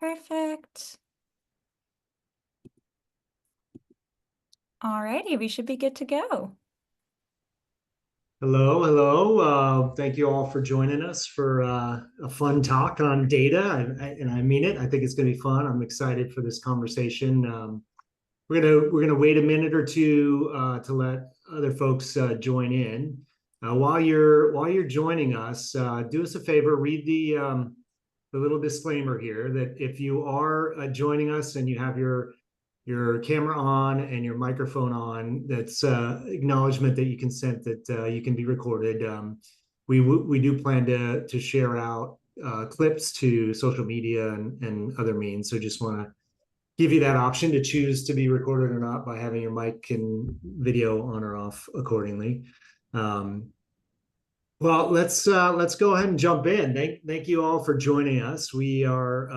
Perfect. All righty, we should be good to go. Hello, hello. Thank you all for joining us for a fun talk on data, and I mean it. I think it's going to be fun. I'm excited for this conversation. We're gonna wait a minute or two to let other folks join in. While you're joining us, do us a favor. Read the little disclaimer here that if you are joining us and you have your camera on and your microphone on, that's acknowledgement that you consent that you can be recorded. We do plan to share out clips to social media and other means. So just want to give you that option to choose to be recorded or not by having your mic and video on or off accordingly. Well, let's go ahead and jump in. Thank you all for joining us. We are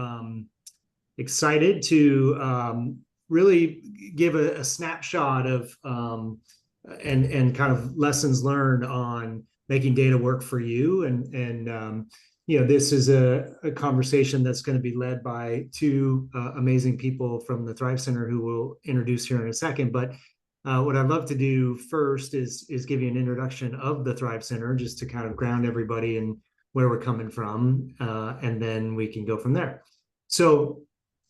excited to really give a snapshot of and kind of lessons learned on making data work for you. And this is a conversation that's going to be led by two amazing people from the Thrive Center who we'll introduce here in a second. But what I'd love to do first is give you an introduction of the Thrive Center, just to kind of ground everybody in where we're coming from, and then we can go from there. So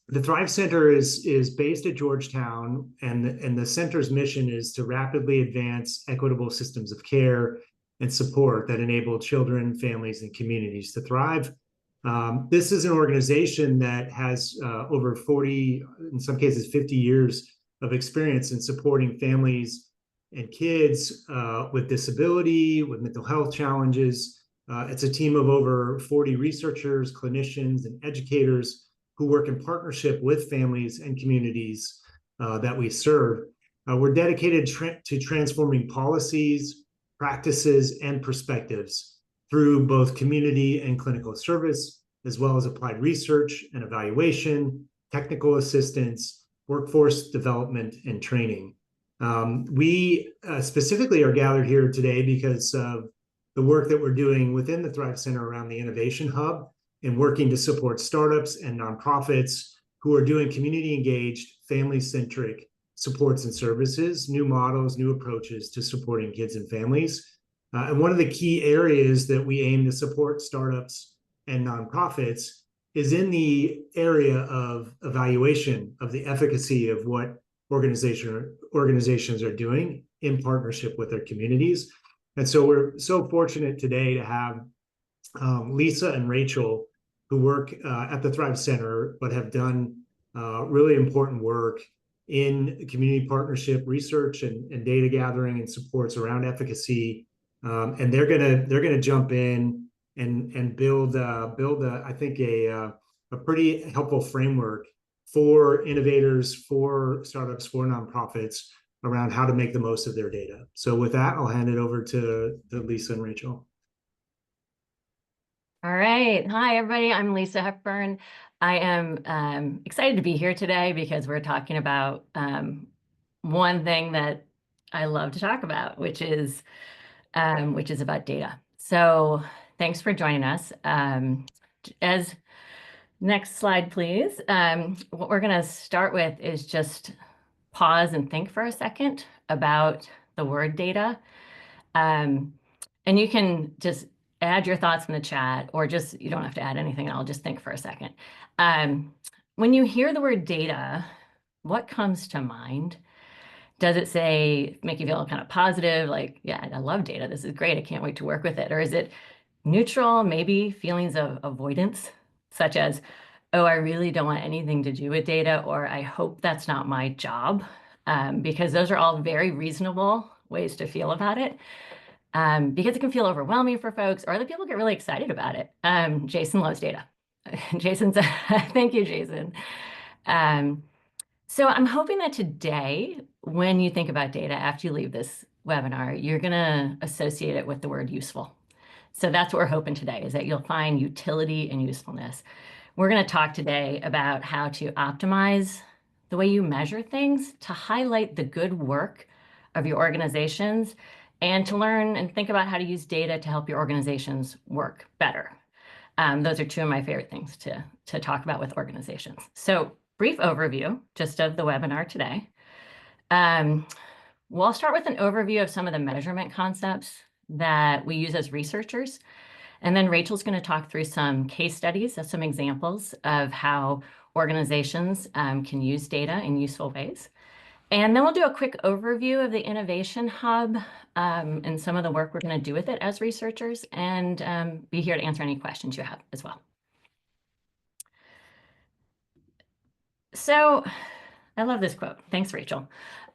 the Thrive Center is based at Georgetown, and the center's mission is to rapidly advance equitable systems of care and support that enable children, families, and communities to thrive. This is an organization that has over 40, in some cases 50 years of experience in supporting families and kids with disability, with mental health challenges. It's a team of over 40 researchers, clinicians, and educators who work in partnership with families and communities that we serve. We're dedicated to transforming policies, practices, and perspectives through both community and clinical service, as well as applied research and evaluation, technical assistance, workforce development, and training. We specifically are gathered here today because of the work that we're doing within the Thrive Center around the Innovation Hub and working to support startups and nonprofits who are doing community-engaged, family-centric supports and services, new models, new approaches to supporting kids and families. And one of the key areas that we aim to support startups and nonprofits is in the area of evaluation of the efficacy of what organizations are doing in partnership with their communities. And so we're so fortunate today to have Lisa and Rachel, who work at the Thrive Center, but have done really important work in community partnership research and data gathering and supports around efficacy. And they're gonna jump in and build I think a pretty helpful framework for innovators, for startups, for nonprofits around how to make the most of their data. So with that, I'll hand it over to Lisa and Rachel. All right. Hi, everybody. I'm Lisa Hepburn. I am excited to be here today because we're talking about one thing that I love to talk about, which is about data. So thanks for joining us. As next slide, please. What we're going to start with is just pause and think for a second about the word data. And you can just add your thoughts in the chat, or just, you don't have to add anything. I'll just think for a second. When you hear the word data, what comes to mind? Does it make you feel kind of positive, like, yeah, I love data, this is great, I can't wait to work with it? Or is it neutral, maybe feelings of avoidance, such as, oh, I really don't want anything to do with data, or I hope that's not my job? Because those are all very reasonable ways to feel about it. Because it can feel overwhelming for folks, or other people get really excited about it. Jason loves data. Jason's, thank you, Jason. So I'm hoping that today, when you think about data after you leave this webinar, you're going to associate it with the word useful. So that's what we're hoping today, is that you'll find utility and usefulness. We're going to talk today about how to optimize the way you measure things to highlight the good work of your organizations, and to learn and think about how to use data to help your organizations work better. Those are two of my favorite things to talk about with organizations. So brief overview just of the webinar today. We'll start with an overview of some of the measurement concepts that we use as researchers. And then Rachel's going to talk through some case studies of some examples of how organizations can use data in useful ways. And then we'll do a quick overview of the Innovation Hub and some of the work we're going to do with it as researchers, and be here to answer any questions you have as well. So I love this quote. Thanks, Rachel.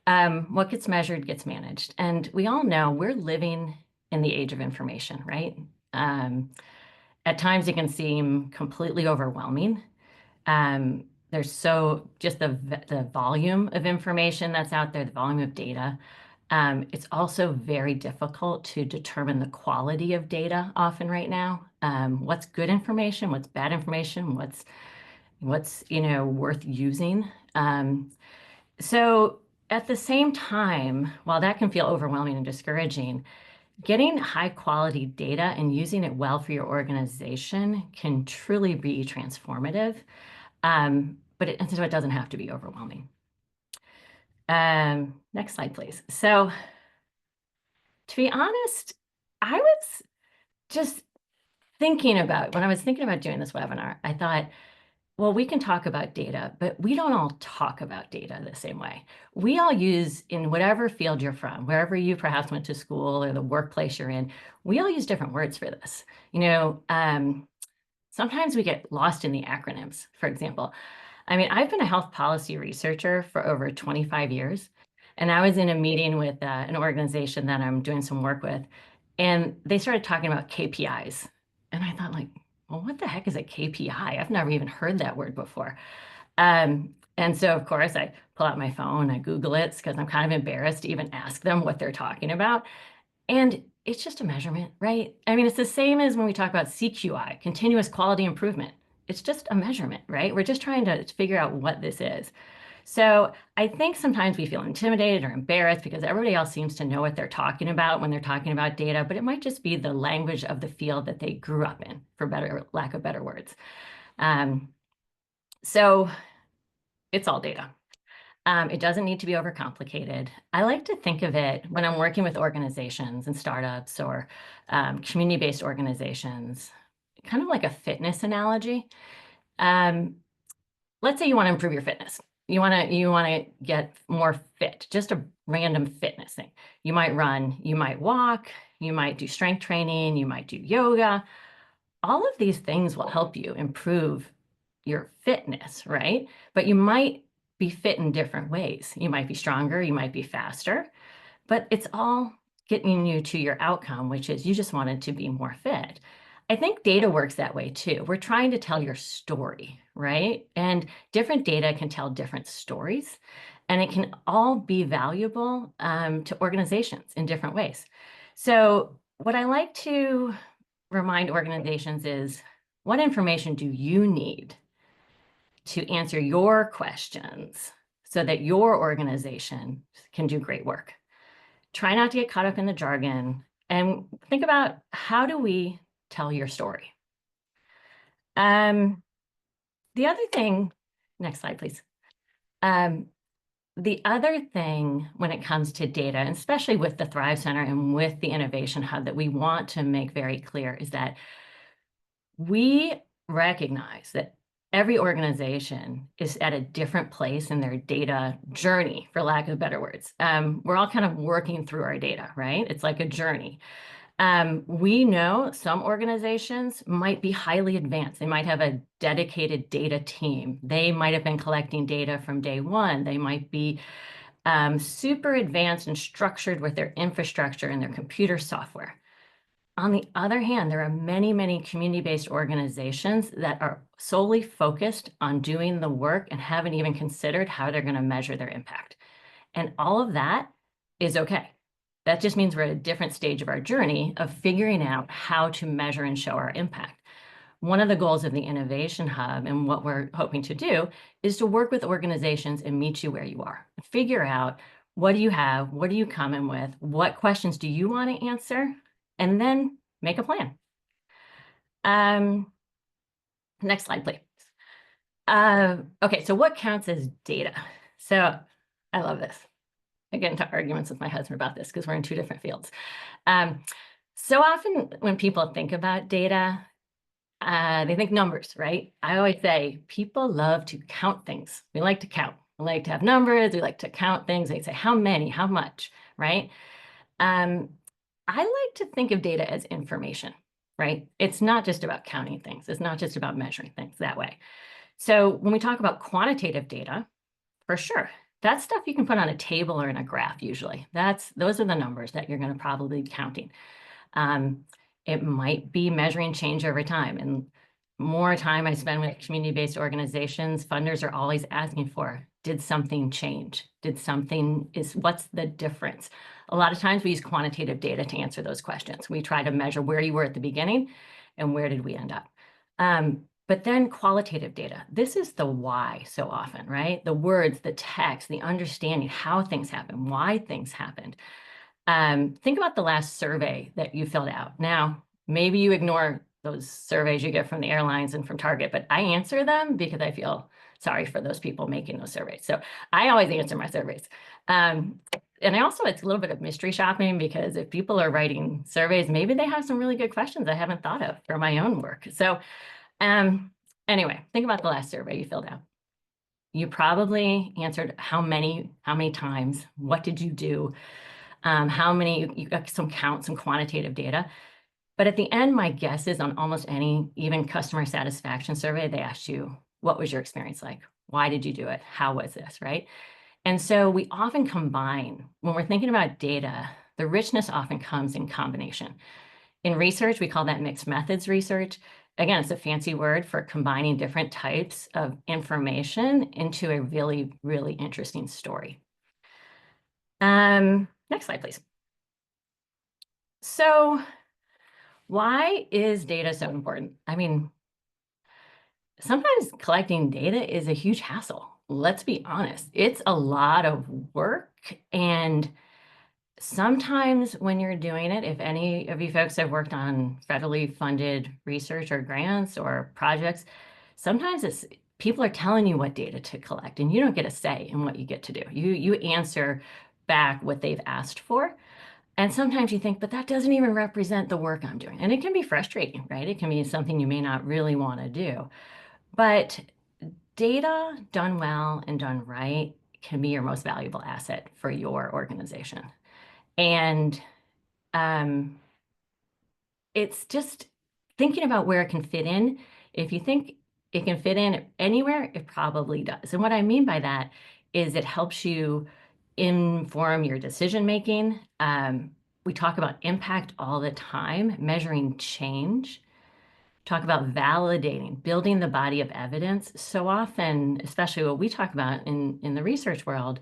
What gets measured gets managed. And we all know we're living in the age of information, right? At times it can seem completely overwhelming. There's just the volume of information that's out there, the volume of data. It's also very difficult to determine the quality of data often right now. What's good information, what's bad information, what's worth using. So at the same time, while that can feel overwhelming and discouraging, getting high quality data and using it well for your organization can truly be transformative. So it doesn't have to be overwhelming. Next slide, please. So to be honest, I was just when I was thinking about doing this webinar, I thought, well, we can talk about data, but we don't all talk about data the same way. We all use, in whatever field you're from, wherever you perhaps went to school or the workplace you're in, we all use different words for this. Sometimes we get lost in the acronyms, for example. I mean, I've been a health policy researcher for over 25 years, and I was in a meeting with an organization that I'm doing some work with, and they started talking about KPIs. And I thought, like, well, what the heck is a KPI? I've never even heard that word before. And so, of course, I pull out my phone, I Google it because I'm kind of embarrassed to even ask them what they're talking about. And it's just a measurement, right? I mean, it's the same as when we talk about CQI, continuous quality improvement. It's just a measurement, right? We're just trying to figure out what this is. So I think sometimes we feel intimidated or embarrassed because everybody else seems to know what they're talking about when they're talking about data, but it might just be the language of the field that they grew up in, for lack of better words. So it's all data. It doesn't need to be overcomplicated. I like to think of it when I'm working with organizations and startups or community-based organizations, kind of like a fitness analogy. Let's say you want to improve your fitness. You want to get more fit, just a random fitness thing. You might run, you might walk, you might do strength training, you might do yoga. All of these things will help you improve your fitness, right? But you might be fit in different ways. You might be stronger, you might be faster, but it's all getting you to your outcome, which is you just wanted to be more fit. I think data works that way too. We're trying to tell your story, right? And different data can tell different stories, and it can all be valuable to organizations in different ways. So what I like to remind organizations is, what information do you need to answer your questions so that your organization can do great work? Try not to get caught up in the jargon and think about, how do we tell your story? The other thing, next slide, please. The other thing when it comes to data, and especially with the Thrive Center and with the Innovation Hub, that we want to make very clear is that we recognize that every organization is at a different place in their data journey, for lack of better words. We're all kind of working through our data, right? It's like a journey. We know some organizations might be highly advanced. They might have a dedicated data team. They might have been collecting data from day one. They might be super advanced and structured with their infrastructure and their computer software. On the other hand, there are many, many community-based organizations that are solely focused on doing the work and haven't even considered how they're going to measure their impact. And all of that is okay. That just means we're at a different stage of our journey of figuring out how to measure and show our impact. One of the goals of the Innovation Hub and what we're hoping to do is to work with organizations and meet you where you are. Figure out, what do you have? What are you coming with? What questions do you want to answer? And then make a plan. Next slide, please. Okay, so what counts as data? So I love this. I get into arguments with my husband about this because we're in two different fields. So often when people think about data, they think numbers, right? I always say people love to count things. We like to count. We like to have numbers. We like to count things. They say how many, how much, right? I like to think of data as information, right? It's not just about counting things. It's not just about measuring things that way. So when we talk about quantitative data, for sure, that's stuff you can put on a table or in a graph usually. Those are the numbers that you're going to probably be counting. It might be measuring change over time. And more time I spend with community-based organizations, funders are always asking for, did something change? What's the difference? A lot of times we use quantitative data to answer those questions. We try to measure where you were at the beginning and where did we end up. But then qualitative data, this is the why so often, right? The words, the text, the understanding how things happen, why things happened. Think about the last survey that you filled out. Now, maybe you ignore those surveys you get from the airlines and from Target, but I answer them because I feel sorry for those people making those surveys. So I always answer my surveys. And I also, it's a little bit of mystery shopping because if people are writing surveys, maybe they have some really good questions I haven't thought of for my own work. So anyway, think about the last survey you filled out. You probably answered how many times, what did you do? How many, you got some quantitative data. But at the end, my guess is on almost any, even customer satisfaction survey, they asked you, what was your experience like? Why did you do it? How was this, right? And so we often combine, when we're thinking about data, the richness often comes in combination. In research, we call that mixed methods research. Again, it's a fancy word for combining different types of information into a really, really interesting story. Next slide, please. So why is data so important? I mean, sometimes collecting data is a huge hassle. Let's be honest. It's a lot of work. And sometimes when you're doing it, if any of you folks have worked on federally funded research or grants or projects, sometimes people are telling you what data to collect and you don't get a say in what you get to do. You answer back what they've asked for. And sometimes you think, but that doesn't even represent the work I'm doing. And it can be frustrating, right? It can be something you may not really want to do. But data done well and done right can be your most valuable asset for your organization. And it's just thinking about where it can fit in. If you think it can fit in anywhere, it probably does. And what I mean by that is it helps you inform your decision making. We talk about impact all the time, measuring change, talk about validating, building the body of evidence. So often, especially what we talk about in the research world,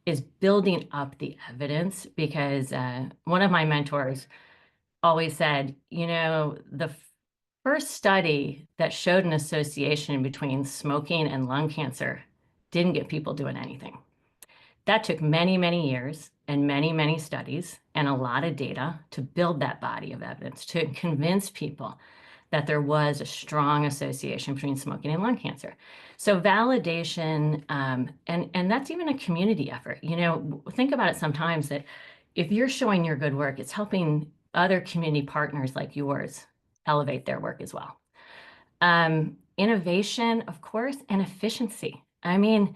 is building up the evidence because one of my mentors always said, you know, the first study that showed an association between smoking and lung cancer didn't get people doing anything. That took many, many years and many, many studies and a lot of data to build that body of evidence, to convince people that there was a strong association between smoking and lung cancer. So validation, and that's even a community effort. You know, think about it sometimes that if you're showing your good work, it's helping other community partners like yours elevate their work as well. Innovation, of course, and efficiency. I mean,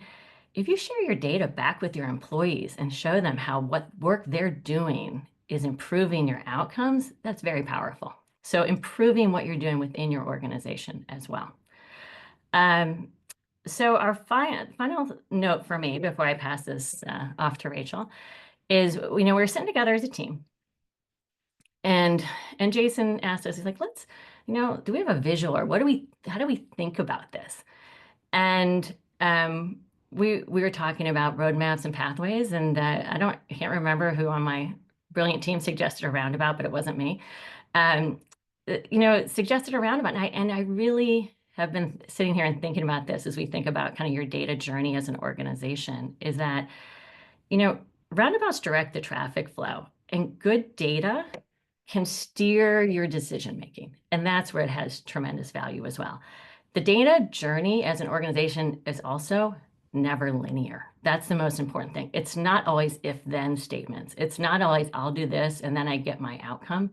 if you share your data back with your employees and show them how what work they're doing is improving your outcomes, that's very powerful. So improving what you're doing within your organization as well. So our final note for me before I pass this off to Rachel is, you know, we're sitting together as a team. And Jason asked us, he's like, let's, you know, do we have a visual or how do we think about this? And we were talking about roadmaps and pathways, and I can't remember who on my brilliant team suggested a roundabout, but it wasn't me. You know, suggested a roundabout, and I really have been sitting here and thinking about this as we think about kind of your data journey as an organization, is that, you know, roundabouts direct the traffic flow, and good data can steer your decision making, and that's where it has tremendous value as well. The data journey as an organization is also never linear. That's the most important thing. It's not always if-then statements. It's not always I'll do this and then I get my outcome.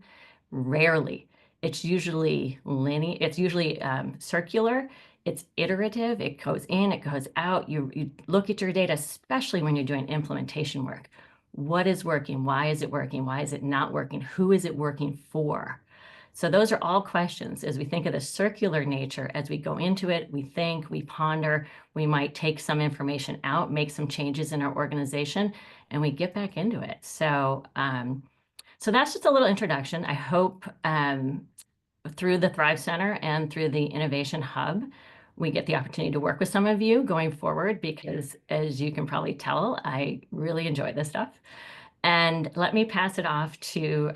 Rarely. It's usually linear. It's usually circular. It's iterative. It goes in, it goes out. You look at your data, especially when you're doing implementation work. What is working? Why is it working? Why is it not working? Who is it working for? So those are all questions as we think of the circular nature. As we go into it, we think, we ponder, we might take some information out, make some changes in our organization, and we get back into it. So, so that's just a little introduction. I hope through the Thrive Center and through the Innovation Hub, we get the opportunity to work with some of you going forward, because as you can probably tell, I really enjoy this stuff. And let me pass it off to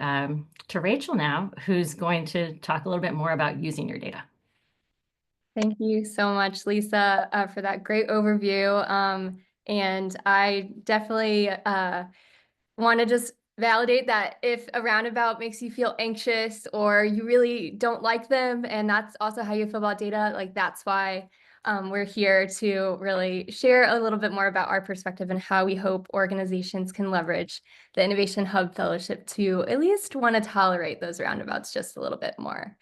Rachel now, who's going to talk a little bit more about using your data. Thank you so much, Lisa, for that great overview. And I definitely want to just validate that if a roundabout makes you feel anxious or you really don't like them, and that's also how you feel about data, like that's why we're here to really share a little bit more about our perspective and how we hope organizations can leverage the Innovation Hub Fellowship to at least want to tolerate those roundabouts just a little bit more.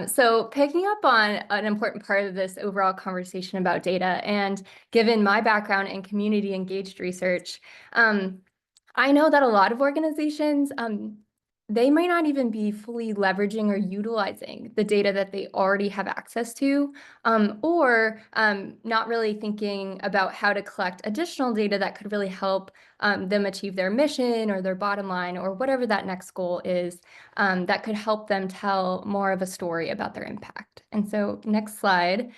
So picking up on an important part of this overall conversation about data, and given my background in community engaged research, I know that a lot of organizations, they might not even be fully leveraging or utilizing the data that they already have access to, or not really thinking about how to collect additional data that could really help them achieve their mission or their bottom line or whatever that next goal is, that could help them tell more of a story about their impact. And so next slide.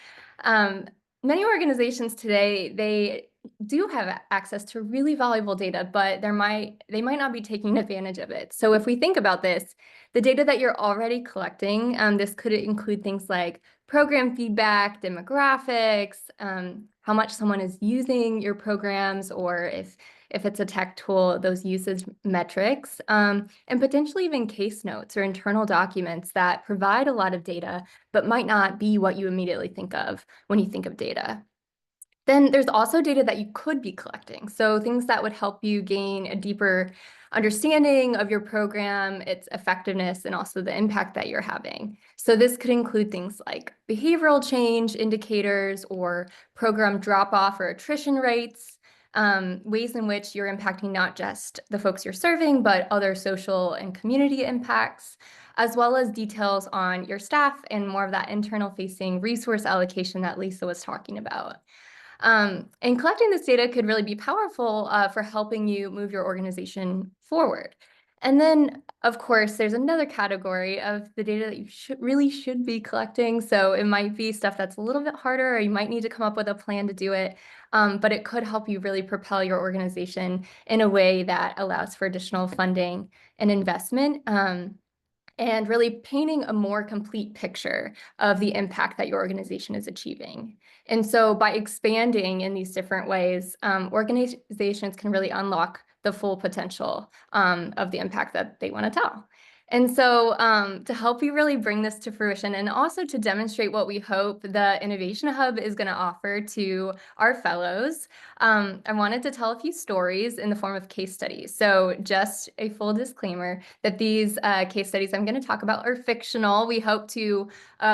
Many organizations today, they do have access to really valuable data, but they might not be taking advantage of it. So if we think about this, the data that you're already collecting, this could include things like program feedback, demographics, how much someone is using your programs, or if it's a tech tool, those usage metrics, and potentially even case notes or internal documents that provide a lot of data, but might not be what you immediately think of when you think of data. Then there's also data that you could be collecting. So things that would help you gain a deeper understanding of your program, its effectiveness, and also the impact that you're having. So this could include things like behavioral change indicators or program drop-off or attrition rates, ways in which you're impacting not just the folks you're serving, but other social and community impacts, as well as details on your staff and more of that internal facing resource allocation that Lisa was talking about. And collecting this data could really be powerful for helping you move your organization forward. And then, of course, there's another category of the data that you really should be collecting. So it might be stuff that's a little bit harder, or you might need to come up with a plan to do it. But it could help you really propel your organization in a way that allows for additional funding and investment. And really painting a more complete picture of the impact that your organization is achieving. And so by expanding in these different ways, organizations can really unlock the full potential of the impact that they want to tell. And so to help you really bring this to fruition, and also to demonstrate what we hope the Innovation Hub is going to offer to our fellows, I wanted to tell a few stories in the form of case studies. So just a full disclaimer that these case studies I'm going to talk about are fictional. We hope to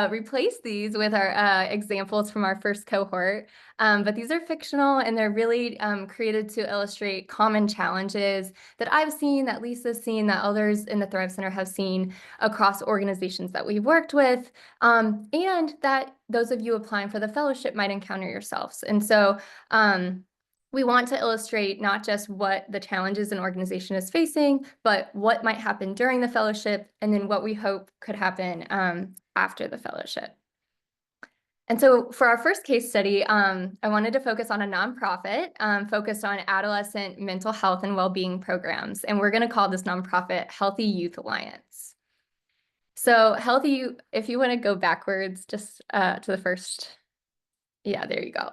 replace these with our examples from our first cohort. But these are fictional, and they're really created to illustrate common challenges that I've seen, that Lisa's seen, that others in the Thrive Center have seen across organizations that we've worked with, and that those of you applying for the fellowship might encounter yourselves. And so we want to illustrate not just what the challenges an organization is facing, but what might happen during the fellowship, and then what we hope could happen after the fellowship. And so for our first case study, I wanted to focus on a nonprofit focused on adolescent mental health and well-being programs. And we're going to call this nonprofit Healthy Youth Alliance. So if you want to go backwards just to the first, yeah, there you go.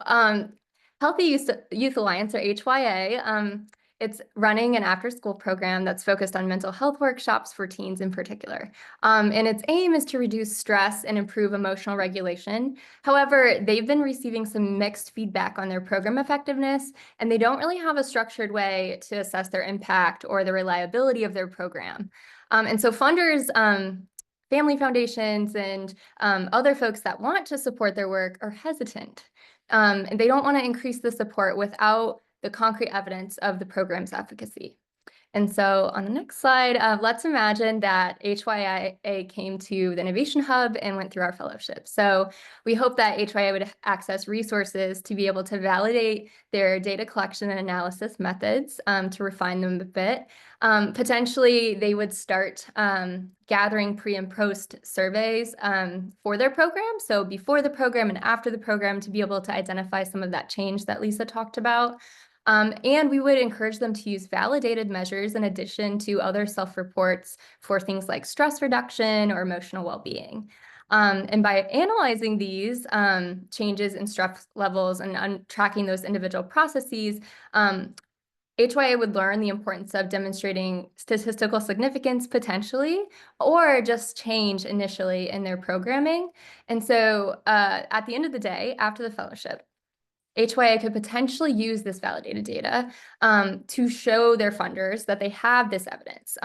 Healthy Youth Alliance, or HYA, it's running an after-school program that's focused on mental health workshops for teens in particular. And its aim is to reduce stress and improve emotional regulation. However, they've been receiving some mixed feedback on their program effectiveness, and they don't really have a structured way to assess their impact or the reliability of their program. And so funders, family foundations, and other folks that want to support their work are hesitant. And they don't want to increase the support without the concrete evidence of the program's efficacy. And so on the next slide, let's imagine that HYA came to the Innovation Hub and went through our fellowship. So we hope that HYA would access resources to be able to validate their data collection and analysis methods to refine them a bit. Potentially, they would start gathering pre and post surveys for their program. So before the program and after the program, to be able to identify some of that change that Lisa talked about. And we would encourage them to use validated measures in addition to other self-reports for things like stress reduction or emotional well-being. And by analyzing these changes in stress levels and tracking those individual processes, HYA would learn the importance of demonstrating statistical significance potentially, or just change initially in their programming. And so at the end of the day, after the fellowship, HYA could potentially use this validated data to show their funders that they have this evidence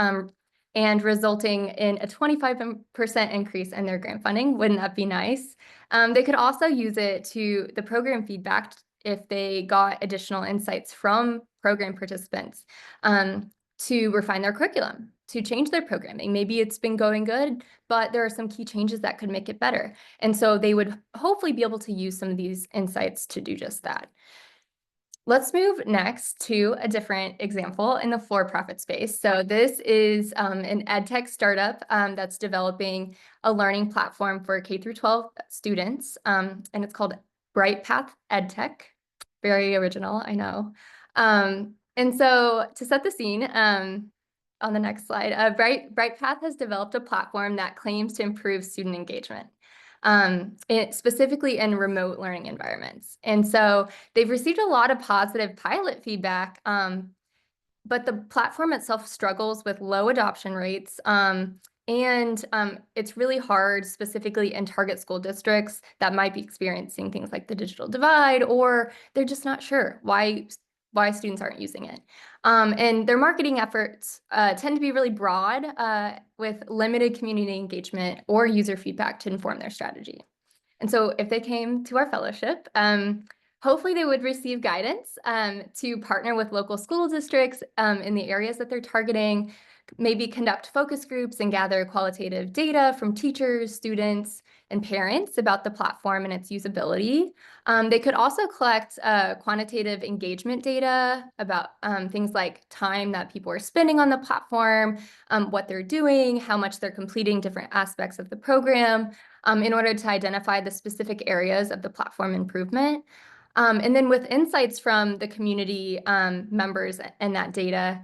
and resulting in a 25% increase in their grant funding. Wouldn't that be nice? They could also use it to the program feedback if they got additional insights from program participants to refine their curriculum, to change their programming. Maybe it's been going good, but there are some key changes that could make it better. And so they would hopefully be able to use some of these insights to do just that. Let's move next to a different example in the for-profit space. So this is an edtech startup that's developing a learning platform for K through 12 students, and it's called BrightPath EdTech. Very original, I know. And so to set the scene, on the next slide, BrightPath has developed a platform that claims to improve student engagement, specifically in remote learning environments. And so they've received a lot of positive pilot feedback, but the platform itself struggles with low adoption rates, and it's really hard, specifically in target school districts that might be experiencing things like the digital divide, or they're just not sure why students aren't using it. And their marketing efforts tend to be really broad with limited community engagement or user feedback to inform their strategy. And so if they came to our fellowship, hopefully they would receive guidance to partner with local school districts in the areas that they're targeting, maybe conduct focus groups and gather qualitative data from teachers, students, and parents about the platform and its usability. They could also collect quantitative engagement data about things like time that people are spending on the platform, what they're doing, how much they're completing different aspects of the program, in order to identify the specific areas of the platform improvement. And then with insights from the community members and that data,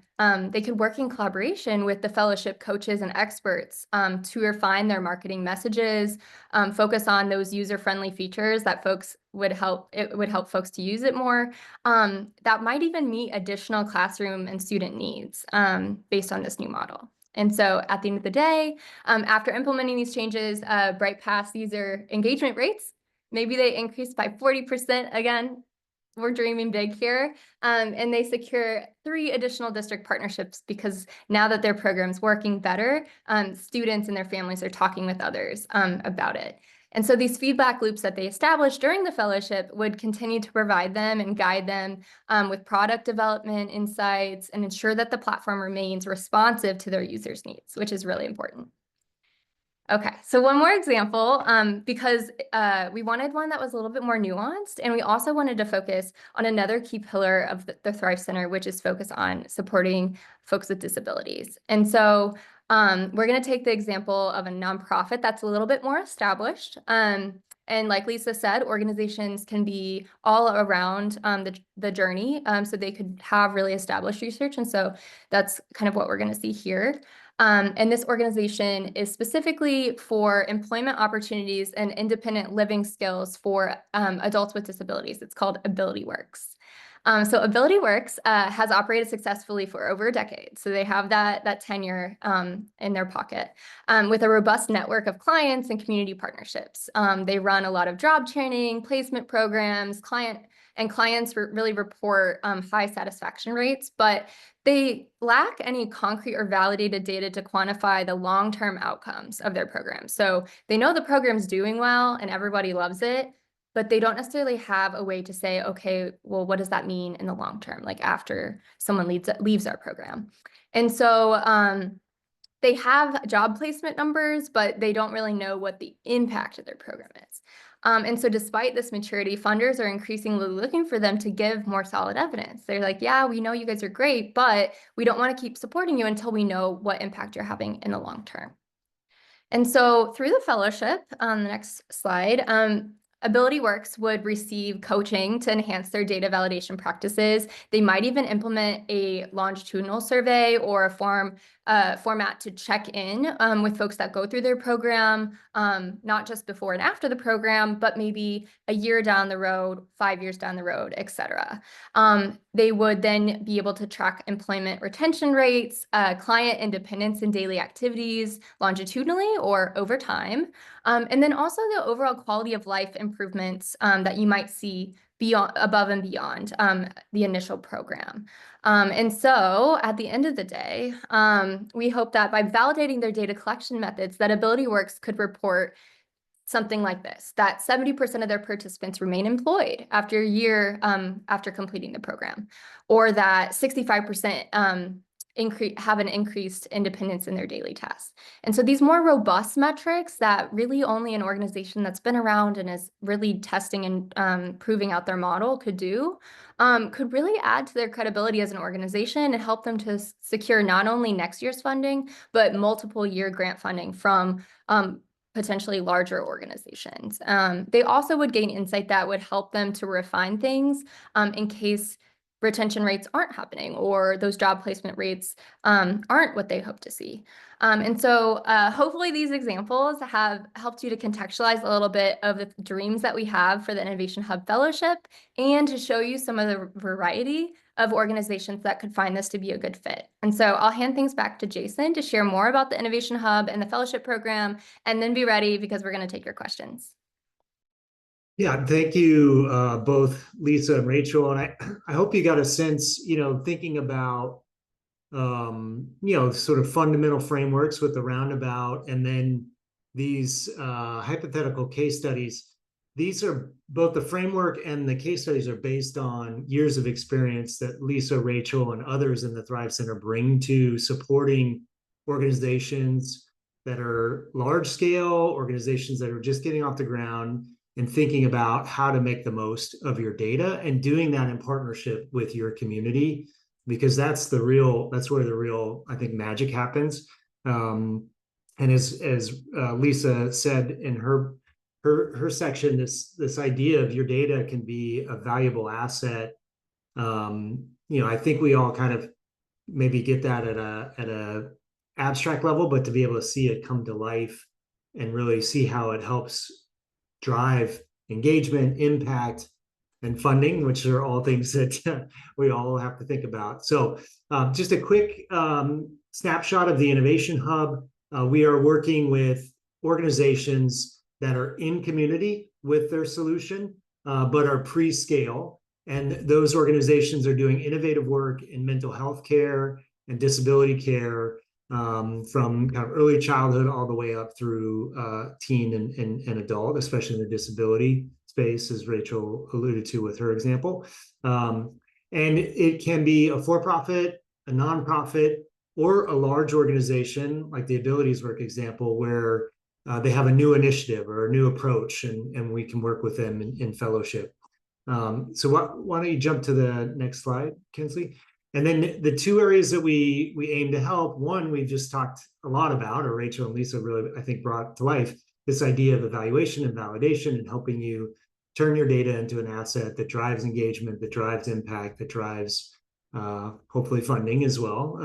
they could work in collaboration with the fellowship coaches and experts to refine their marketing messages, focus on those user-friendly features that would help folks to use it more, that might even meet additional classroom and student needs based on this new model. And so at the end of the day, after implementing these changes, BrightPath's user engagement rates, maybe they increased by 40%. Again, we're dreaming big here. And they secure 3 additional district partnerships because now that their program's working better, students and their families are talking with others about it. And so these feedback loops that they established during the fellowship would continue to provide them and guide them with product development insights and ensure that the platform remains responsive to their users' needs, which is really important. Okay, so one more example, because we wanted one that was a little bit more nuanced, and we also wanted to focus on another key pillar of the Thrive Center, which is focus on supporting folks with disabilities. And so we're going to take the example of a nonprofit that's a little bit more established. And like Lisa said, organizations can be all around the journey, so they could have really established research. And so that's kind of what we're going to see here. And this organization is specifically for employment opportunities and independent living skills for adults with disabilities. It's called AbilityWorks. So AbilityWorks has operated successfully for over a decade. So they have that tenure in their pocket with a robust network of clients and community partnerships. They run a lot of job training, placement programs, clients really report high satisfaction rates, but they lack any concrete or validated data to quantify the long-term outcomes of their programs. So they know the program's doing well and everybody loves it, but they don't necessarily have a way to say, okay, well, what does that mean in the long term, like after someone leaves our program? And so they have job placement numbers, but they don't really know what the impact of their program is. And so despite this maturity, funders are increasingly looking for them to give more solid evidence. They're like, yeah, we know you guys are great, but we don't want to keep supporting you until we know what impact you're having in the long term. And so through the fellowship, on the next slide, AbilityWorks would receive coaching to enhance their data validation practices. They might even implement a longitudinal survey or a format to check in with folks that go through their program, not just before and after the program, but maybe a year down the road, 5 years down the road, et cetera. They would then be able to track employment retention rates, client independence in daily activities longitudinally or over time, and then also the overall quality of life improvements that you might see above and beyond the initial program. And so at the end of the day, we hope that by validating their data collection methods, that AbilityWorks could report something like this, that 70% of their participants remain employed after a year after completing the program, or that 65% have an increased independence in their daily tasks. And so these more robust metrics that really only an organization that's been around and is really testing and proving out their model could do, could really add to their credibility as an organization and help them to secure not only next year's funding, but multiple year grant funding from potentially larger organizations. They also would gain insight that would help them to refine things in case retention rates aren't happening or those job placement rates aren't what they hope to see. And so hopefully these examples have helped you to contextualize a little bit of the dreams that we have for the Innovation Hub Fellowship and to show you some of the variety of organizations that could find this to be a good fit. And so I'll hand things back to Jason to share more about the Innovation Hub and the fellowship program, and then be ready because we're going to take your questions. Yeah, thank you both Lisa and Rachel. And I hope you got a sense, thinking about, sort of fundamental frameworks with the roundabout and then these hypothetical case studies. These are both the framework and the case studies are based on years of experience that Lisa, Rachel, and others in the Thrive Center bring to supporting organizations that are large scale, organizations that are just getting off the ground, and thinking about how to make the most of your data and doing that in partnership with your community, because that's where the real, I think, magic happens. And as Lisa said in her section, this idea of your data can be a valuable asset. I think we all kind of maybe get that at a abstract level, but to be able to see it come to life and really see how it helps drive engagement, impact, and funding, which are all things that we all have to think about. So just a quick snapshot of the Innovation Hub. We are working with organizations that are in community with their solution, but are pre-scale. And those organizations are doing innovative work in mental health care and disability care, from kind of early childhood all the way up through teen and adult, especially in the disability space, as Rachel alluded to with her example. And it can be a for-profit, a nonprofit, or a large organization like the Abilities Work example, where they have a new initiative or a new approach, and we can work with them in fellowship. So why don't you jump to the next slide, Kinsley? And then the two areas that we aim to help, one we've just talked a lot about, or Rachel and Lisa really, I think, brought to life, this idea of evaluation and validation and helping you turn your data into an asset that drives engagement, that drives impact, that drives hopefully funding as well.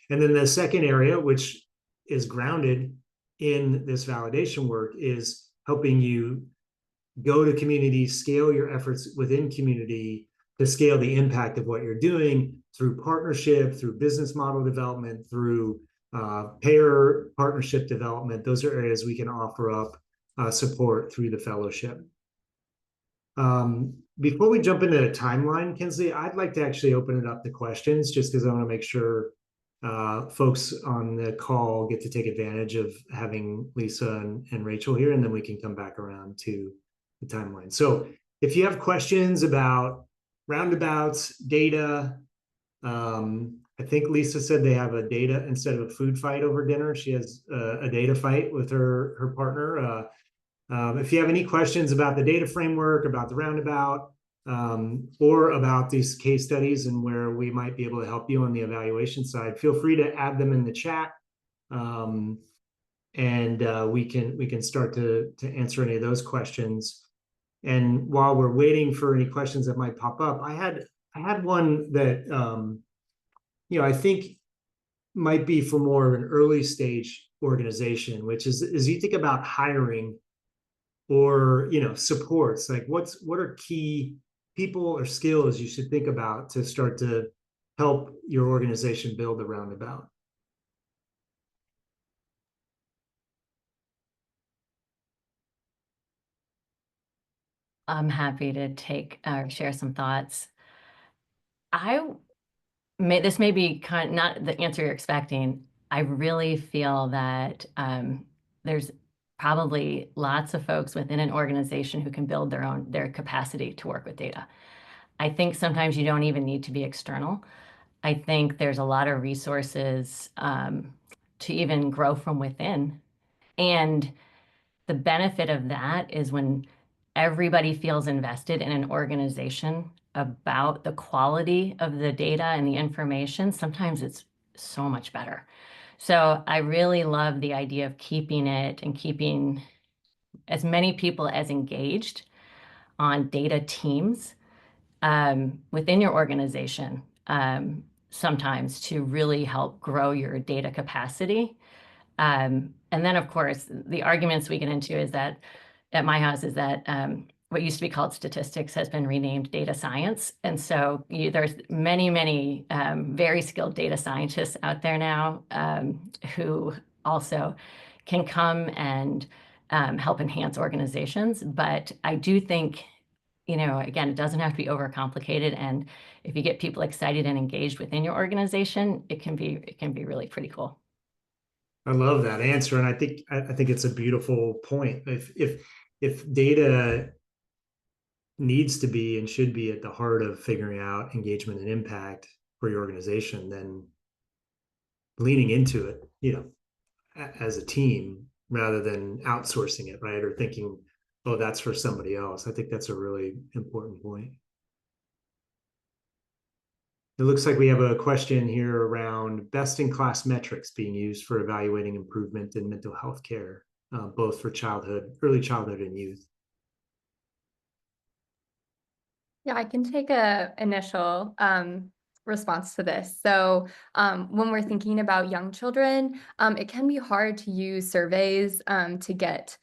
And then the second area, which is grounded in this validation work is helping you go to community, scale your efforts within community to scale the impact of what you're doing through partnership, through business model development, through payer partnership development. Those are areas we can offer up support through the fellowship. Before we jump into the timeline, Kinsley, I'd like to actually open it up to questions, just because I want to make sure folks on the call get to take advantage of having Lisa and Rachel here, and then we can come back around to the timeline. So if you have questions about roundabouts, data, I think Lisa said they have a data instead of a food fight over dinner. She has a data fight with her partner. If you have any questions about the data framework, about the roundabout, or about these case studies and where we might be able to help you on the evaluation side, feel free to add them in the chat, and we can start to answer any of those questions. And while we're waiting for any questions that might pop up, I had one that I think might be for more of an early stage organization, which is as you think about hiring or supports, like what are key people or skills you should think about to start to help your organization build a roundabout? I'm happy to share some thoughts. This may be kind of not the answer you're expecting. I really feel that there's probably lots of folks within an organization who can build their capacity to work with data. I think sometimes you don't even need to be external. I think there's a lot of resources to even grow from within. And the benefit of that is when everybody feels invested in an organization about the quality of the data and the information, sometimes it's so much better. So I really love the idea of keeping it and keeping as many people as engaged on data teams within your organization, sometimes to really help grow your data capacity. And then, of course, the arguments we get into is that at my house is that what used to be called statistics has been renamed data science. And so there's many very skilled data scientists out there now who also can come and help enhance organizations. But I do think, again, it doesn't have to be overcomplicated. And if you get people excited and engaged within your organization, it can be really pretty cool. I love that answer, and I think it's a beautiful point. If data needs to be and should be at the heart of figuring out engagement and impact for your organization, then leaning into it, as a team rather than outsourcing it, right? Or thinking, oh, that's for somebody else. I think that's a really important point. It looks like we have a question here around best-in-class metrics being used for evaluating improvement in mental health care, both for early childhood and youth. Yeah, I can take a initial response to this. So when we're thinking about young children, it can be hard to use surveys to get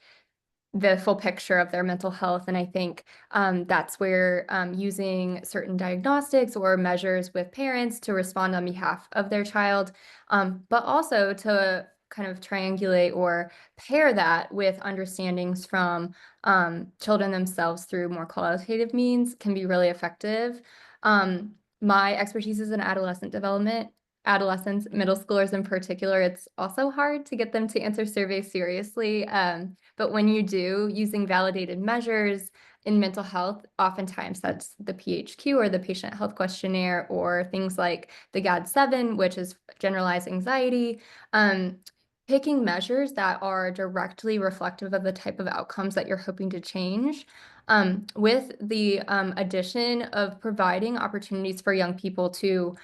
the full picture of their mental health. And I think that's where using certain diagnostics or measures with parents to respond on behalf of their child, but also to kind of triangulate or pair that with understandings from children themselves through more qualitative means can be really effective. My expertise is in adolescent development. Adolescents, middle schoolers in particular, it's also hard to get them to answer surveys seriously. But when you do, using validated measures in mental health, oftentimes that's the PHQ or the Patient Health Questionnaire, or things like the GAD-7, which is generalized anxiety. Picking measures that are directly reflective of the type of outcomes that you're hoping to change, with the addition of providing opportunities for young people to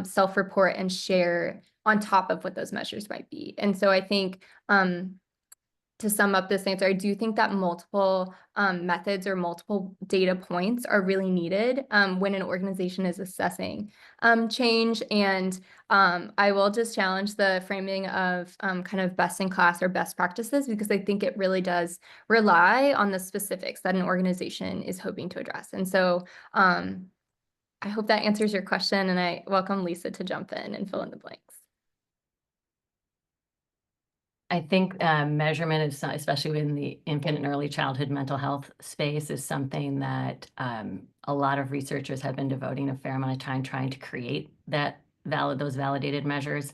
self-report and share on top of what those measures might be. And so I think to to sum up this answer, I do think that multiple methods or multiple data points are really needed when an organization is assessing change. And I will just challenge the framing of kind of best in class or best practices, because I think it really does rely on the specifics that an organization is hoping to address. And so I hope that answers your question, and I welcome Lisa to jump in and fill in the blanks. I think measurement, is, especially in the infant and early childhood mental health space, is something that a lot of researchers have been devoting a fair amount of time trying to create those validated measures,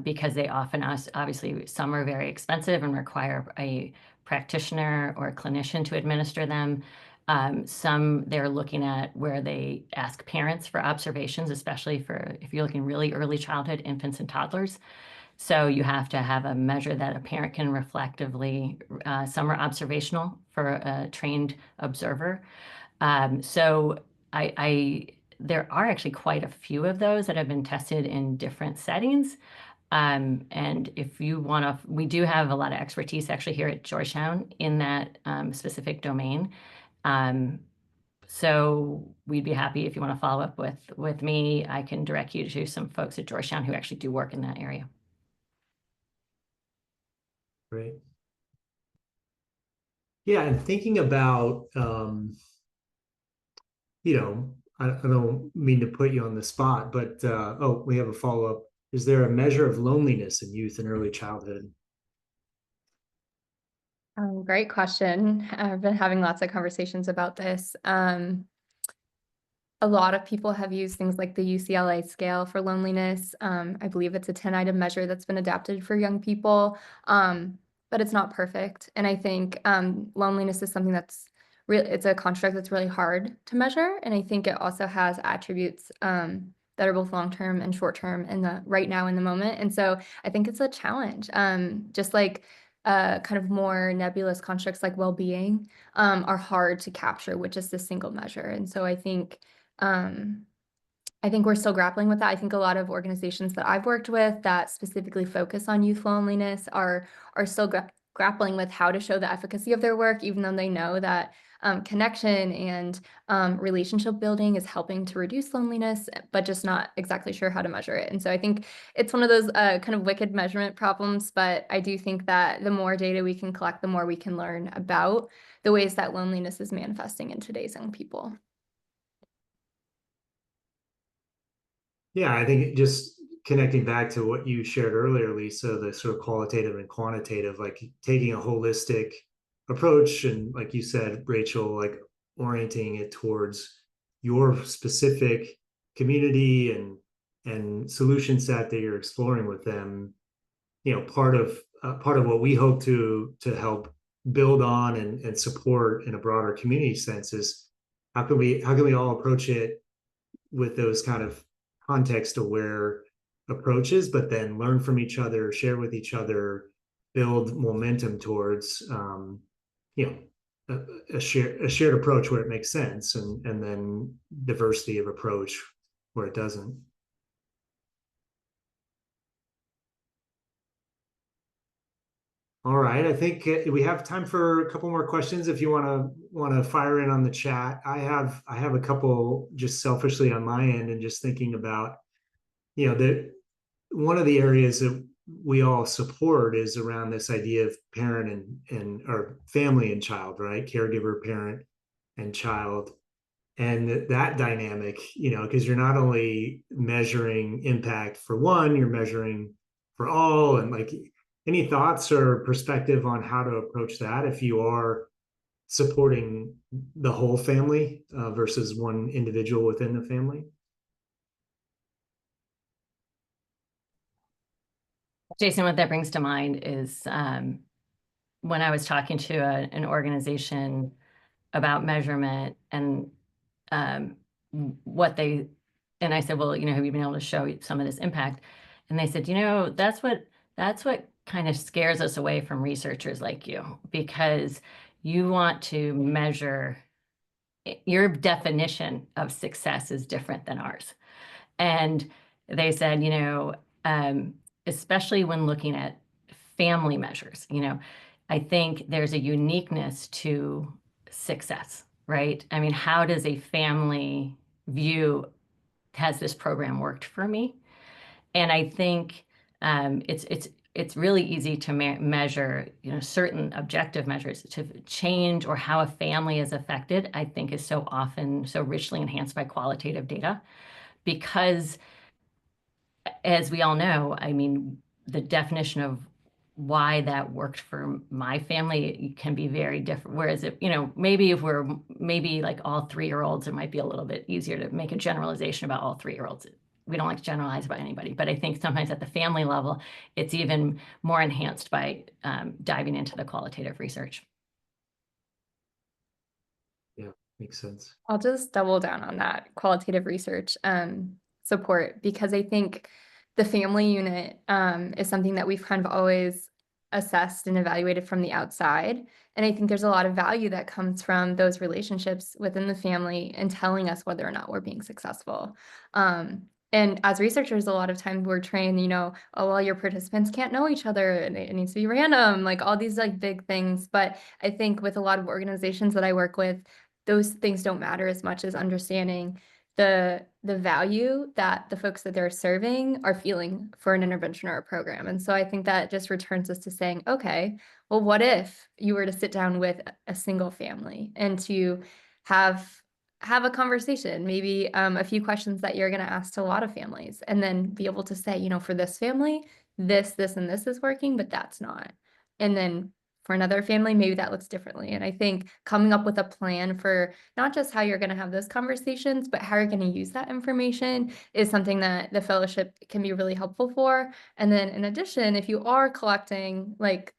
because they often, obviously, some are very expensive and require a practitioner or a clinician to administer them. Some they're looking at where they ask parents for observations, especially for if you're looking really early childhood, infants and toddlers. So you have to have a measure that a parent can reflectively, some are observational for a trained observer. So there are actually quite a few of those that have been tested in different settings. And if you want to, we do have a lot of expertise actually here at Georgetown in that specific domain. So we'd be happy if you want to follow up with me. I can direct you to some folks at Georgetown who actually do work in that area. Great. Yeah, and thinking about, I don't mean to put you on the spot, but oh, we have a follow-up. Is there a measure of loneliness in youth and early childhood? Great question. I've been having lots of conversations about this. A lot of people have used things like the UCLA scale for loneliness. I believe it's a 10-item measure that's been adapted for young people, but it's not perfect. And I think loneliness is something that's it's a construct that's really hard to measure. And I think it also has attributes that are both long-term and short-term in the right now in the moment. And so I think it's a challenge, just like kind of more nebulous constructs like well-being are hard to capture with just a single measure. And so I think we're still grappling with that. I think a lot of organizations that I've worked with that specifically focus on youth loneliness are still grappling with how to show the efficacy of their work, even though they know that connection and relationship building is helping to reduce loneliness, but just not exactly sure how to measure it. And so I think it's one of those kind of wicked measurement problems, but I do think that the more data we can collect, the more we can learn about the ways that loneliness is manifesting in today's young people. Yeah, I think just connecting back to what you shared earlier, Lisa, the sort of qualitative and quantitative, like taking a holistic approach, and like you said, Rachel, like orienting it towards your specific community and solution set that you're exploring with them. Part of what we hope to help build on and support in a broader community sense is how can we all approach it with those kind of context aware approaches, but then learn from each other, share with each other, build momentum towards a shared approach where it makes sense, and then diversity of approach where it doesn't. All right, I think we have time for a couple more questions. If you want to fire in on the chat, I have a couple just selfishly on my end, and just thinking about, that one of the areas that we all support is around this idea of parent and or family and child, right? Caregiver, parent, and child, and that dynamic, because you're not only measuring impact for one, you're measuring for all, and like. Any thoughts or perspective on how to approach that if you are supporting the whole family versus one individual within the family? Jason, what that brings to mind is when I was talking to an organization about measurement and and I said, well, have you been able to show some of this impact? And they said, that's what kind of scares us away from researchers like you, because you want to measure, your definition of success is different than ours. And they said, especially when looking at family measures, I think there's a uniqueness to success, right? I mean, how does a family view, has this program worked for me? And I think it's really easy to measure, certain objective measures. To change or how a family is affected, I think is so often so richly enhanced by qualitative data, because as we all know, I mean, the definition of why that worked for my family can be very different. Whereas if, maybe if we're maybe like all 3-year-olds, it might be a little bit easier to make a generalization about all 3-year-olds. We don't like to generalize about anybody, but I think sometimes at the family level, it's even more enhanced by diving into the qualitative research. Yeah, makes sense. I'll just double down on that qualitative research support, because I think the family unit is something that we've kind of always assessed and evaluated from the outside. And I think there's a lot of value that comes from those relationships within the family and telling us whether or not we're being successful. And as researchers, a lot of times we're trained, oh, well, your participants can't know each other and it needs to be random, like all these like big things. But I think with a lot of organizations that I work with, those things don't matter as much as understanding the value that the folks that they're serving are feeling for an intervention or a program. And so I think that just returns us to saying, okay, well, what if you were to sit down with a single family and to have a conversation, maybe a few questions that you're going to ask to a lot of families, and then be able to say, for this family, this, and this is working, but that's not. And then for another family, maybe that looks differently. And I think coming up with a plan for not just how you're going to have those conversations, but how you're going to use that information is something that the fellowship can be really helpful for. And then in addition, if you are collecting like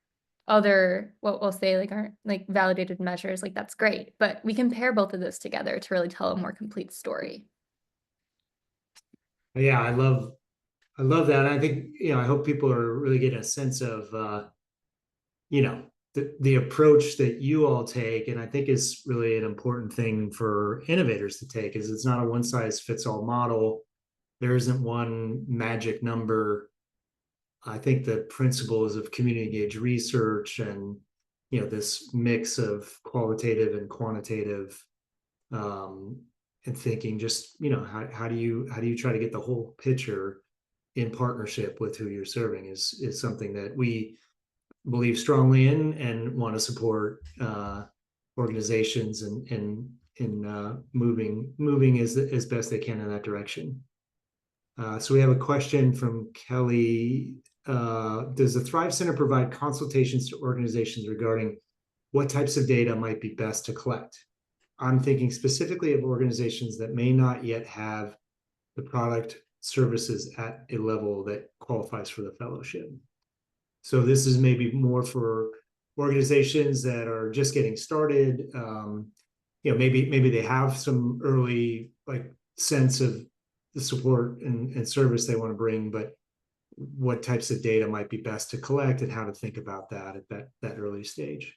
other, what we'll say, like aren't like validated measures, like that's great, but we can pair both of those together to really tell a more complete story. Yeah, I love that. I think, I hope people are really getting a sense of, the approach that you all take, and I think is really an important thing for innovators to take, is it's not a one size fits all model. There isn't one magic number. I think the principles of community engaged research and, this mix of qualitative and quantitative and thinking, just, how do you try to get the whole picture in partnership with who you're serving is something that we believe strongly in and want to support organizations in moving as best they can in that direction. So we have a question from Kelly. Does the Thrive Center provide consultations to organizations regarding what types of data might be best to collect? I'm thinking specifically of organizations that may not yet have the product services at a level that qualifies for the fellowship. So this is maybe more for organizations that are just getting started. Maybe they have some early sense of the support and service they want to bring, but what types of data might be best to collect and how to think about that at that early stage.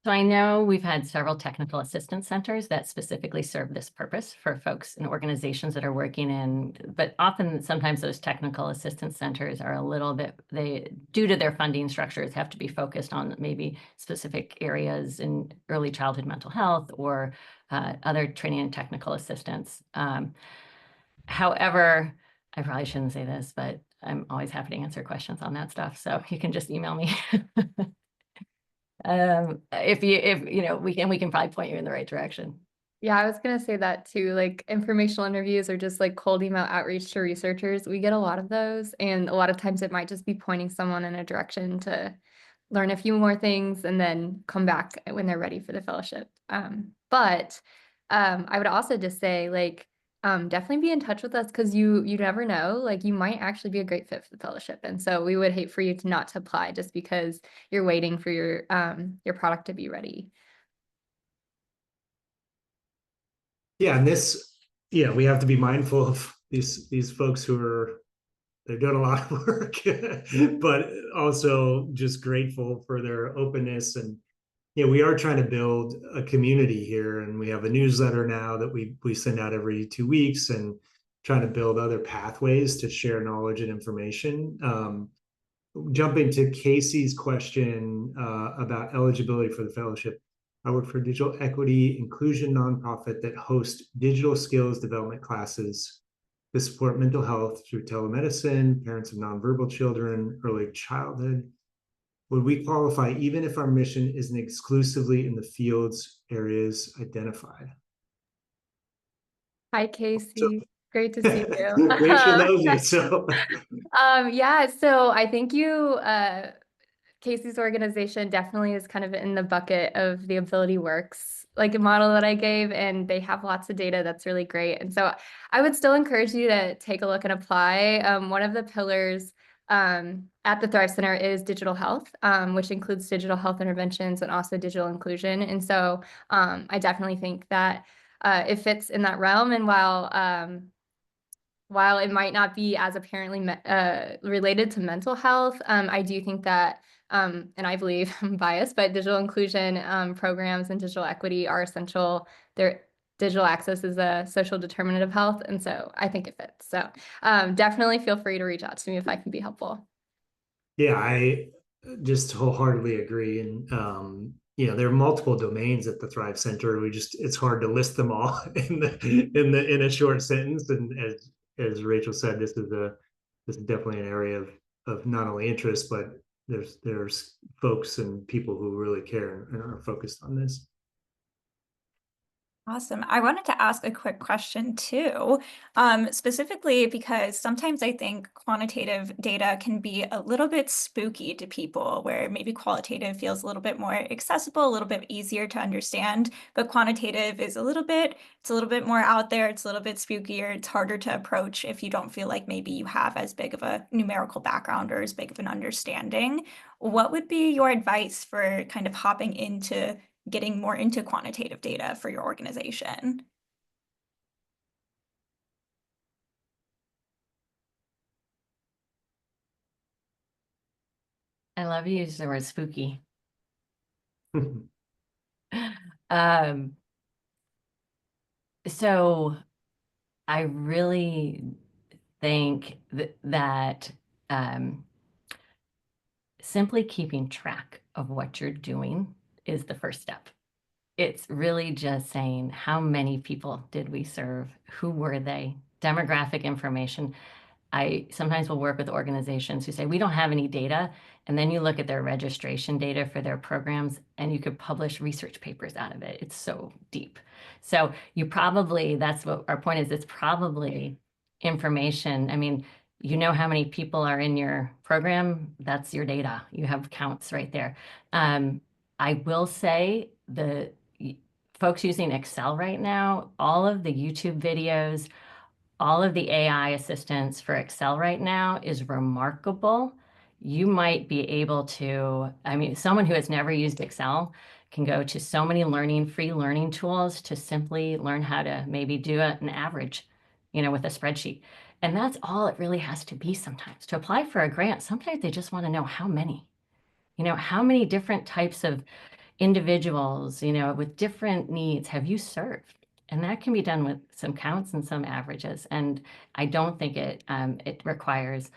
So I know we've had several technical assistance centers that specifically serve this purpose for folks and organizations that are working in, but sometimes those technical assistance centers are a little bit, due to their funding structures, have to be focused on maybe specific areas in early childhood mental health or other training and technical assistance. However, I probably shouldn't say this, but I'm always happy to answer questions on that stuff. So you can just email me. If we can probably point you in the right direction. Yeah, I was gonna say that too, like informational interviews or just like cold email outreach to researchers. We get a lot of those, and a lot of times it might just be pointing someone in a direction to learn a few more things and then come back when they're ready for the fellowship. But I would also just say definitely be in touch with us, because you never know, like you might actually be a great fit for the fellowship. And so we would hate for you to not to apply just because you're waiting for your product to be ready. Yeah, and we have to be mindful of these folks they're doing a lot of work, but also just grateful for their openness. And we are trying to build a community here, and we have a newsletter now that we send out every 2 weeks, and trying to build other pathways to share knowledge and information. Jumping to Casey's question about eligibility for the fellowship, I work for a digital equity inclusion nonprofit that hosts digital skills development classes to support mental health through telemedicine, parents of nonverbal children, early childhood. Would we qualify even if our mission isn't exclusively in the fields areas identified? Hi, Casey. Great to see you. Rachel knows it, so. Yeah, so I think Casey's organization definitely is kind of in the bucket of the Ability Works, like a model that I gave, and they have lots of data that's really great. And so I would still encourage you to take a look and apply. One of the pillars at the Thrive Center is digital health, which includes digital health interventions and also digital inclusion. And so I definitely think that it fits in that realm. And while it might not be as apparently related to mental health, I do think that, and I believe I'm biased, but digital inclusion programs and digital equity are essential. Digital access is a social determinant of health, and so I think it fits. So definitely feel free to reach out to me if I can be helpful. Yeah, I just wholeheartedly agree. And there are multiple domains at the Thrive Center. It's hard to list them all in a short sentence. And as Rachel said, this is definitely an area of not only interest, but there's folks and people who really care and are focused on this. Awesome. I wanted to ask a quick question too, specifically because sometimes I think quantitative data can be a little bit spooky to people, where maybe qualitative feels a little bit more accessible, a little bit easier to understand, but quantitative is it's a little bit more out there, it's a little bit spookier, it's harder to approach if you don't feel like maybe you have as big of a numerical background or as big of an understanding. What would be your advice for kind of hopping into getting more into quantitative data for your organization? I love you use the word spooky. So I really think that simply keeping track of what you're doing is the first step. It's really just saying, how many people did we serve? Who were they? Demographic information. I sometimes will work with organizations who say, we don't have any data. And then you look at their registration data for their programs and you could publish research papers out of it. It's so deep. So that's what our point is. It's probably information. I mean, you know how many people are in your program, that's your data. You have counts right there. I will say the folks using Excel right now, all of the YouTube videos, all of the AI assistance for Excel right now is remarkable. You might be able to, someone who has never used Excel can go to so many free learning tools to simply learn how to maybe do an average, with a spreadsheet. And that's all it really has to be sometimes. To apply for a grant, sometimes they just want to know how many different types of individuals, with different needs have you served? And that can be done with some counts and some averages. And I don't think it requires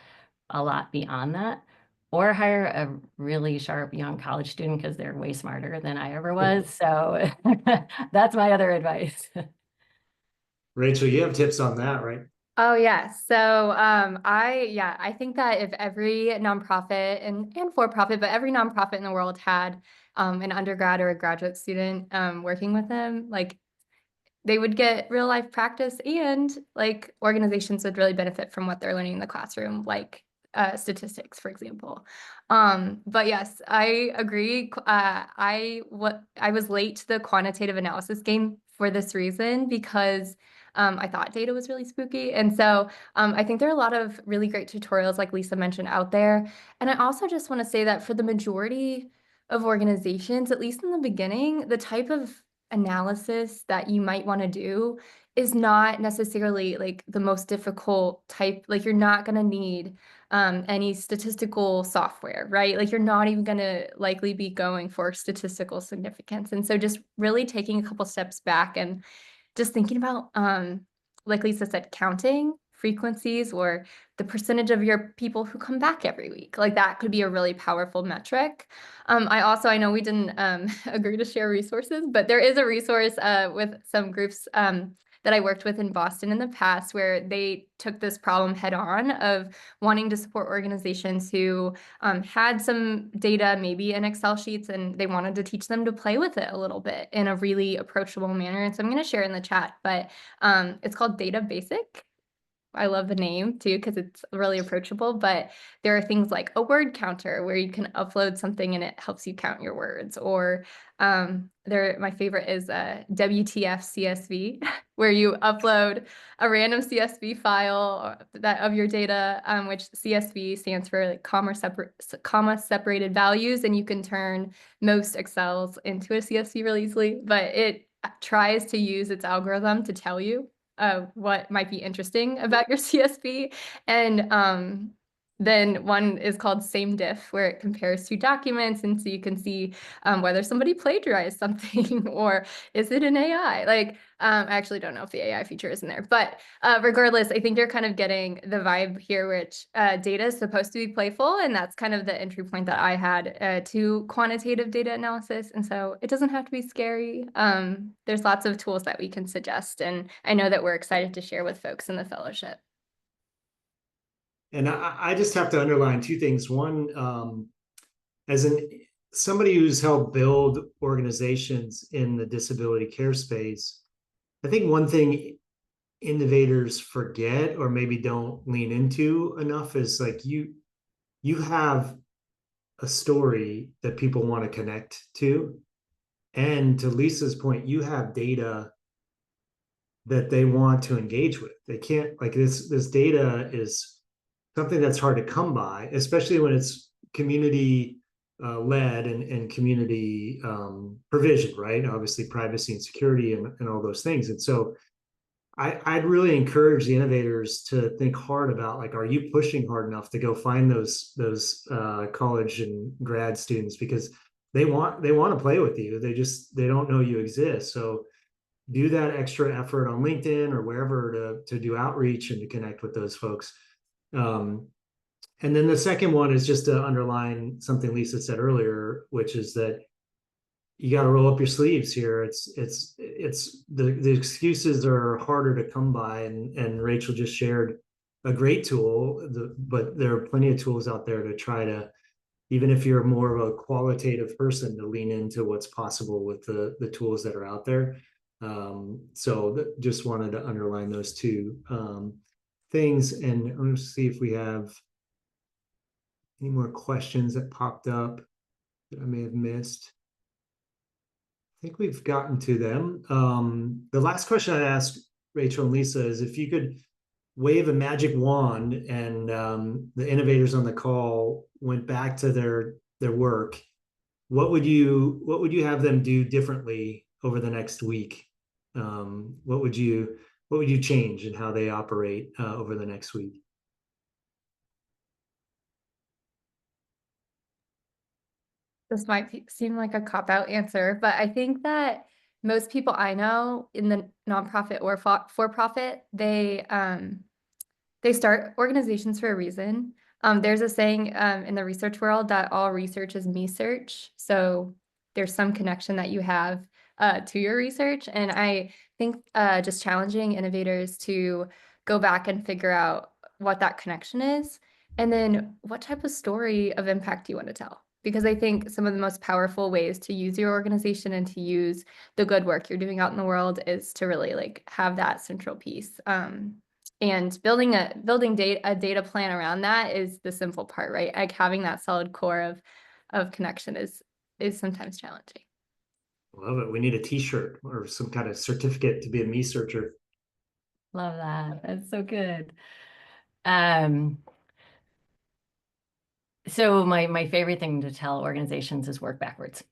a lot beyond that. Or hire a really sharp young college student because they're way smarter than I ever was. So that's my other advice. Rachel, you have tips on that, right? Oh yeah. So I think that if every nonprofit and for-profit, but every nonprofit in the world had an undergrad or a graduate student working with them, like they would get real life practice, and like organizations would really benefit from what they're learning in the classroom, like statistics, for example. But yes, I agree. I was late to the quantitative analysis game for this reason, because I thought data was really spooky. And so I think there are a lot of really great tutorials, like Lisa mentioned, out there. And I also just want to say that for the majority of organizations, at least in the beginning, the type of analysis that you might want to do is not necessarily like the most difficult type. Like you're not going to need any statistical software, right? Like you're not even going to likely be going for statistical significance. And so just really taking a couple steps back and just thinking about, like Lisa said, counting frequencies or the percentage of your people who come back every week. Like that could be a really powerful metric. I know we didn't agree to share resources, but there is a resource with some groups that I worked with in Boston in the past where they took this problem head on of wanting to support organizations who had some data, maybe in Excel sheets, and they wanted to teach them to play with it a little bit in a really approachable manner. And so I'm going to share in the chat, but it's called Data Basic. I love the name too, because it's really approachable, but there are things like a word counter where you can upload something and it helps you count your words. Or my favorite is WTF CSV, where you upload a random CSV file of your data, which CSV stands for like comma separated values, and you can turn most Excels into a CSV really easily, but it tries to use its algorithm to tell you what might be interesting about your CSV. And then one is called same diff, where it compares two documents. And so you can see whether somebody plagiarized something or is it an AI? Like, I actually don't know if the AI feature is in there, but regardless, I think you're kind of getting the vibe here, which data is supposed to be playful. And that's kind of the entry point that I had to quantitative data analysis. And so it doesn't have to be scary. There's lots of tools that we can suggest. And I know that we're excited to share with folks in the fellowship. And I just have to underline two things. One, as somebody who's helped build organizations in the disability care space, I think one thing innovators forget or maybe don't lean into enough is like you have a story that people want to connect to. And to Lisa's point, you have data that they want to engage with. They can't, like, this data is something that's hard to come by, especially when it's community led and community provision, right? Obviously privacy and security and all those things. And so I'd really encourage the innovators to think hard about, like, are you pushing hard enough to go find those college and grad students, because they want to play with you. They don't know you exist. So do that extra effort on LinkedIn or wherever to do outreach and to connect with those folks. And then the second one is just to underline something Lisa said earlier, which is that you got to roll up your sleeves here. It's the excuses are harder to come by, and Rachel just shared a great tool, but there are plenty of tools out there to try to, even if you're more of a qualitative person, to lean into what's possible with the tools that are out there. So just wanted to underline those two things. And I'm going to see if we have any more questions that popped up that I may have missed. I think we've gotten to them. The last question I'd ask Rachel and Lisa is if you could wave a magic wand and the innovators on the call went back to their work, what would you have them do differently over the next week? What would you change in how they operate over the next week? This might seem like a cop-out answer, but I think that most people I know in the nonprofit or for-profit, they start organizations for a reason. There's a saying in the research world that all research is me search. So there's some connection that you have to your research. And I think just challenging innovators to go back and figure out what that connection is, and then what type of story of impact you want to tell. Because I think some of the most powerful ways to use your organization and to use the good work you're doing out in the world is to really like have that central piece. And building a data plan around that is the simple part, right? Like having that solid core of connection is sometimes challenging. Love it. We need a t-shirt or some kind of certificate to be a me searcher. Love that. That's so good. So my favorite thing to tell organizations is work backwards.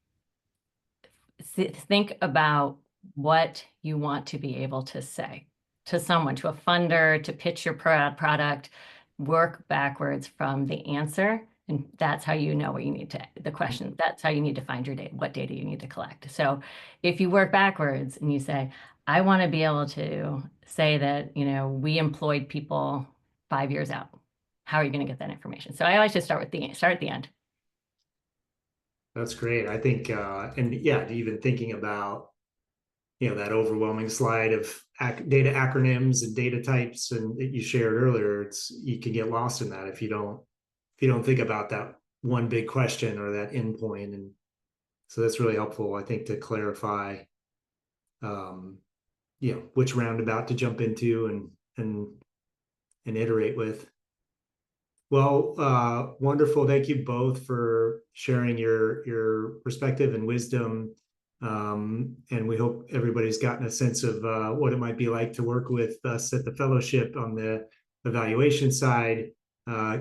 Think about what you want to be able to say to someone, to a funder, to pitch your product. Work backwards from the answer And that's how you know what you need to, the question, that's how you need to find your data, what data you need to collect. So if you work backwards and you say, I want to be able to say that, we employed people 5 years out, how are you going to get that information? So I always just start at the end. That's great. I think, and yeah, even thinking about, that overwhelming slide of data acronyms and data types and that you shared earlier, you can get lost in that if you don't think about that one big question or that endpoint. And so that's really helpful, I think, to clarify, which roundabout to jump into and iterate with. Well, wonderful. Thank you both for sharing your perspective and wisdom. And we hope everybody's gotten a sense of what it might be like to work with us at the fellowship on the evaluation side.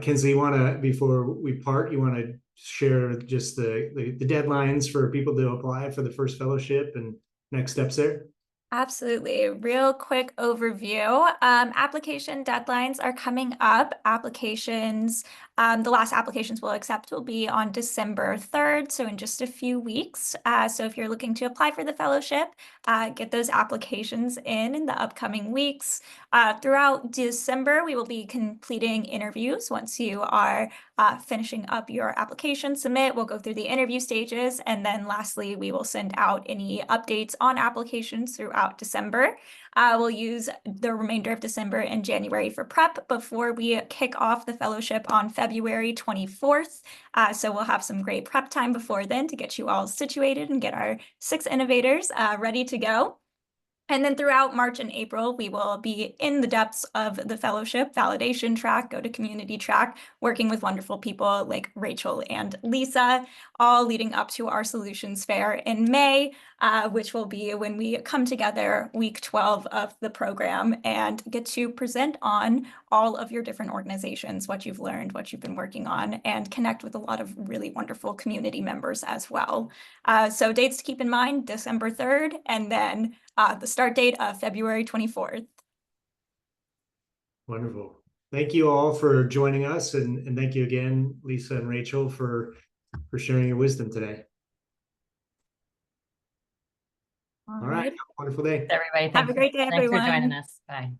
Kinsley, before we part, you want to share just the deadlines for people to apply for the first fellowship and next steps there? Absolutely. Real quick overview. Application deadlines are coming up. The last applications we'll accept will be on December 3rd, so in just a few weeks. So if you're looking to apply for the fellowship, get those applications in the upcoming weeks. Throughout December, we will be completing interviews. Once you are finishing up your application submit, we'll go through the interview stages. And then lastly, we will send out any updates on applications throughout December. We'll use the remainder of December and January for prep before we kick off the fellowship on February 24th. So we'll have some great prep time before then to get you all situated and get our 6 innovators ready to go. And then throughout March and April, we will be in the depths of the fellowship validation track, go to community track, working with wonderful people like Rachel and Lisa, all leading up to our solutions fair in May, which will be when we come together week 12 of the program and get to present on all of your different organizations, what you've learned, what you've been working on, and connect with a lot of really wonderful community members as well. So dates to keep in mind, December 3rd, and then the start date of February 24th. Wonderful. Thank you all for joining us, and thank you again, Lisa and Rachel, for sharing your wisdom today. All right. Have a wonderful day. Everybody, Have a great day, thanks for everyone. joining us. Bye.